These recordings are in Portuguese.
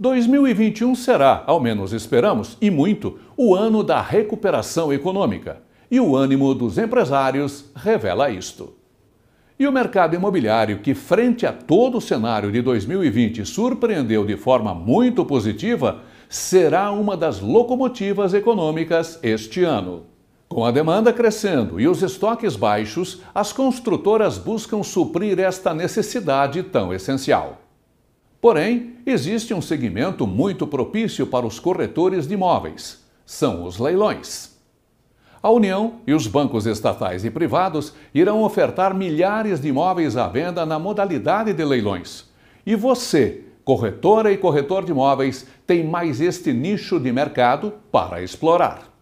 2021 será, ao menos esperamos, e muito, o ano da recuperação econômica. E o ânimo dos empresários revela isto. E o mercado imobiliário, que frente a todo o cenário de 2020 surpreendeu de forma muito positiva, será uma das locomotivas econômicas este ano. Com a demanda crescendo e os estoques baixos, as construtoras buscam suprir esta necessidade tão essencial. Porém, existe um segmento muito propício para os corretores de imóveis. São os leilões. A União e os bancos estatais e privados irão ofertar milhares de imóveis à venda na modalidade de leilões. E você, corretora e corretor de imóveis, tem mais este nicho de mercado para explorar.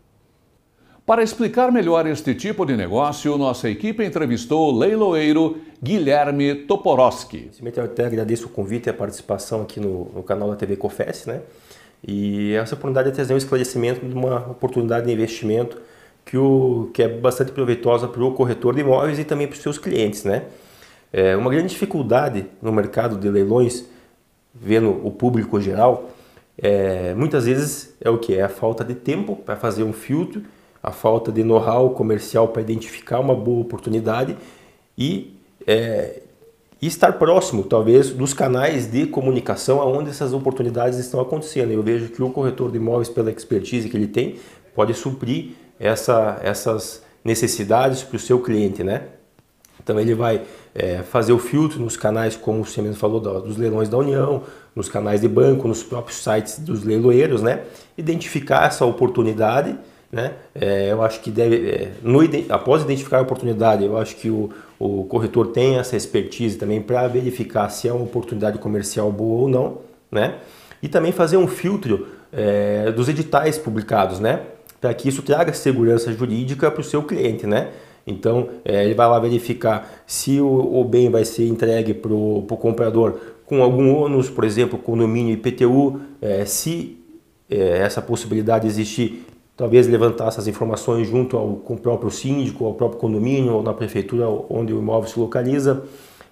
Para explicar melhor este tipo de negócio, nossa equipe entrevistou o leiloeiro Guilherme Toporowski. Eu até agradeço o convite e a participação aqui no canal da TV Cofesse, né? E essa oportunidade de trazer um esclarecimento de uma oportunidade de investimento que é bastante proveitosa para o corretor de imóveis e também para os seus clientes, né? Uma grande dificuldade no mercado de leilões, vendo o público geral, muitas vezes é o que? É a falta de tempo para fazer um filtro, a falta de know-how comercial para identificar uma boa oportunidade e estar próximo, talvez, dos canais de comunicação onde essas oportunidades estão acontecendo. Eu vejo que o corretor de imóveis, pela expertise que ele tem, pode suprir essas necessidades para o seu cliente, né? Então ele vai fazer o filtro nos canais, como você mesmo falou, dos leilões da União, nos canais de banco, nos próprios sites dos leiloeiros, né? Identificar essa oportunidade, né? Eu acho que após identificar a oportunidade, eu acho que o corretor tem essa expertise também para verificar se é uma oportunidade comercial boa ou não, né? E também fazer um filtro dos editais publicados, né? Para que isso traga segurança jurídica para o seu cliente, né? Então, ele vai lá verificar se o bem vai ser entregue para o comprador com algum ônus, por exemplo, condomínio IPTU, se essa possibilidade existir, talvez levantar essas informações junto com o próprio síndico, ao próprio condomínio ou na prefeitura onde o imóvel se localiza.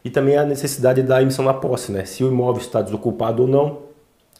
E também a necessidade da emissão na posse, né? Se o imóvel está desocupado ou não.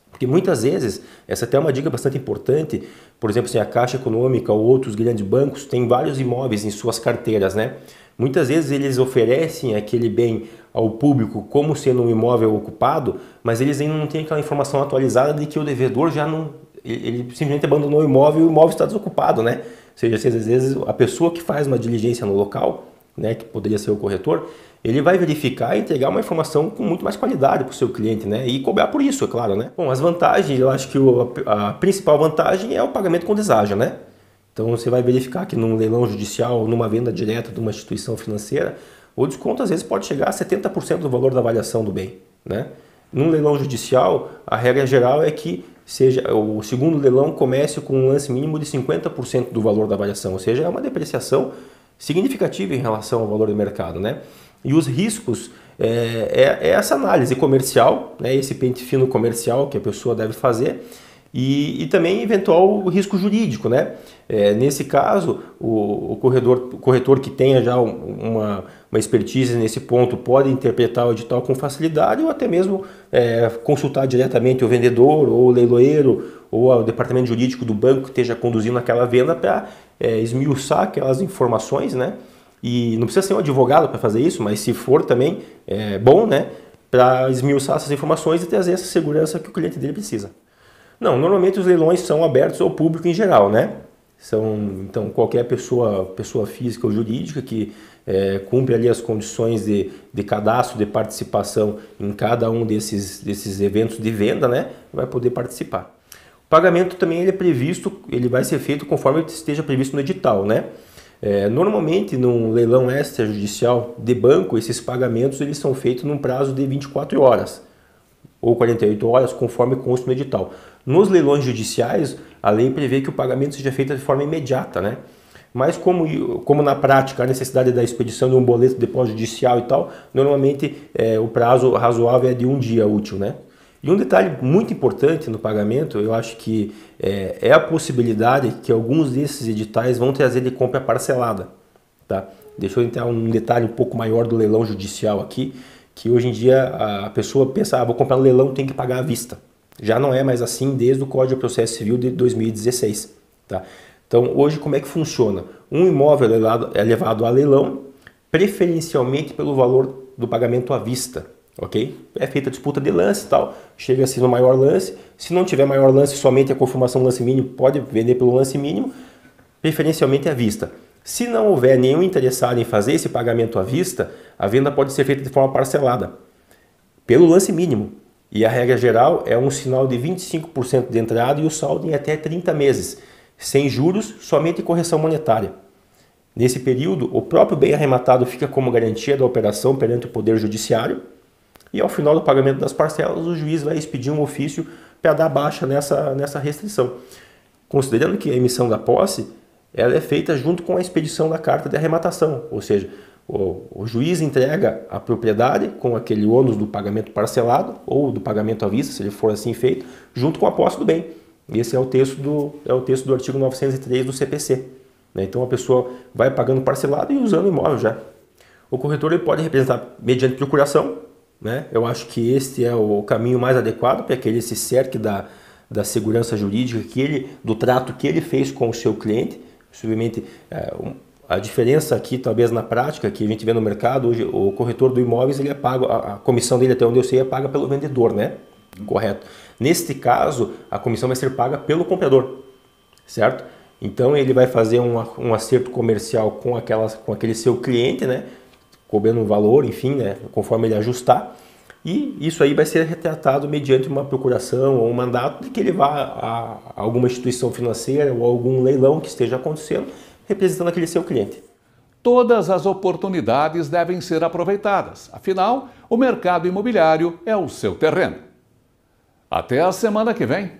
Porque muitas vezes, essa até é uma dica bastante importante, por exemplo, assim, a Caixa Econômica ou outros grandes bancos têm vários imóveis em suas carteiras, né? Muitas vezes eles oferecem aquele bem ao público como sendo um imóvel ocupado, mas eles ainda não têm aquela informação atualizada de que o devedor já não... Ele simplesmente abandonou o imóvel e o imóvel está desocupado, né? Ou seja, às vezes a pessoa que faz uma diligência no local, né, que poderia ser o corretor, ele vai verificar e entregar uma informação com muito mais qualidade para o seu cliente, né? E cobrar por isso, é claro, né? Bom, as vantagens, eu acho que a principal vantagem é o pagamento com deságio, né? Então você vai verificar que num leilão judicial, numa venda direta de uma instituição financeira, o desconto às vezes pode chegar a 70% do valor da avaliação do bem, né? Num leilão judicial, a regra geral é que o segundo leilão comece com um lance mínimo de 50% do valor da avaliação, ou seja, é uma depreciação significativa em relação ao valor do mercado, né? E os riscos é essa análise comercial, né? Esse pente fino comercial que a pessoa deve fazer e também eventual risco jurídico, né? Nesse caso, o corretor que tenha já uma expertise nesse ponto pode interpretar o edital com facilidade ou até mesmo consultar diretamente o vendedor ou o leiloeiro ou o departamento jurídico do banco que esteja conduzindo aquela venda para esmiuçar aquelas informações, né? E não precisa ser um advogado para fazer isso, mas se for também é bom, né? Para esmiuçar essas informações e trazer essa segurança que o cliente dele precisa. Não, normalmente os leilões são abertos ao público em geral, né? Então qualquer pessoa física ou jurídica que cumpre ali as condições de cadastro, de participação em cada um desses eventos de venda, né? Vai poder participar. O pagamento também ele vai ser feito conforme esteja previsto no edital, né? Normalmente, num leilão extrajudicial de banco, esses pagamentos eles são feitos num prazo de 24 horas ou 48 horas, conforme consta no edital. Nos leilões judiciais, a lei prevê que o pagamento seja feito de forma imediata, né? Mas como na prática a necessidade da expedição de um boleto de depósito judicial e tal, normalmente o prazo razoável é de um dia útil, né? E um detalhe muito importante no pagamento, eu acho que é a possibilidade que alguns desses editais vão trazer de compra parcelada. Tá? Deixa eu entrar um detalhe um pouco maior do leilão judicial aqui, que hoje em dia a pessoa pensa, vou comprar no leilão, tem que pagar à vista. Já não é mais assim desde o Código de Processo Civil de 2016. Tá? Então, hoje, como é que funciona? Um imóvel é levado a leilão, preferencialmente pelo valor do pagamento à vista. Ok? É feita a disputa de lance e tal, chega-se no maior lance. Se não tiver maior lance, somente a confirmação do lance mínimo, pode vender pelo lance mínimo, preferencialmente à vista. Se não houver nenhum interessado em fazer esse pagamento à vista, a venda pode ser feita de forma parcelada, pelo lance mínimo. E a regra geral é um sinal de 25% de entrada e o saldo em até 30 meses, sem juros, somente correção monetária. Nesse período, o próprio bem arrematado fica como garantia da operação perante o Poder Judiciário e ao final do pagamento das parcelas, o juiz vai expedir um ofício para dar baixa nessa restrição. Considerando que a emissão da posse ela é feita junto com a expedição da carta de arrematação, ou seja, o juiz entrega a propriedade com aquele ônus do pagamento parcelado ou do pagamento à vista, se ele for assim feito, junto com a posse do bem. Esse é o texto do artigo 903 do CPC. Então a pessoa vai pagando parcelado e usando o imóvel já. O corretor ele pode representar mediante procuração. Eu acho que este é o caminho mais adequado para que ele se cerque da segurança jurídica, do trato que ele fez com o seu cliente. Possivelmente, a diferença aqui, talvez na prática, que a gente vê no mercado, hoje o corretor do imóveis, ele é pago, a comissão dele, até onde eu sei, é paga pelo vendedor, né? Correto. Neste caso, a comissão vai ser paga pelo comprador, certo? Então, ele vai fazer um acerto comercial com aquele seu cliente, né? Cobrando um valor, enfim, né? Conforme ele ajustar. E isso aí vai ser retratado mediante uma procuração ou um mandato de que ele vá a alguma instituição financeira ou algum leilão que esteja acontecendo, representando aquele seu cliente. Todas as oportunidades devem ser aproveitadas. Afinal, o mercado imobiliário é o seu terreno. Até a semana que vem.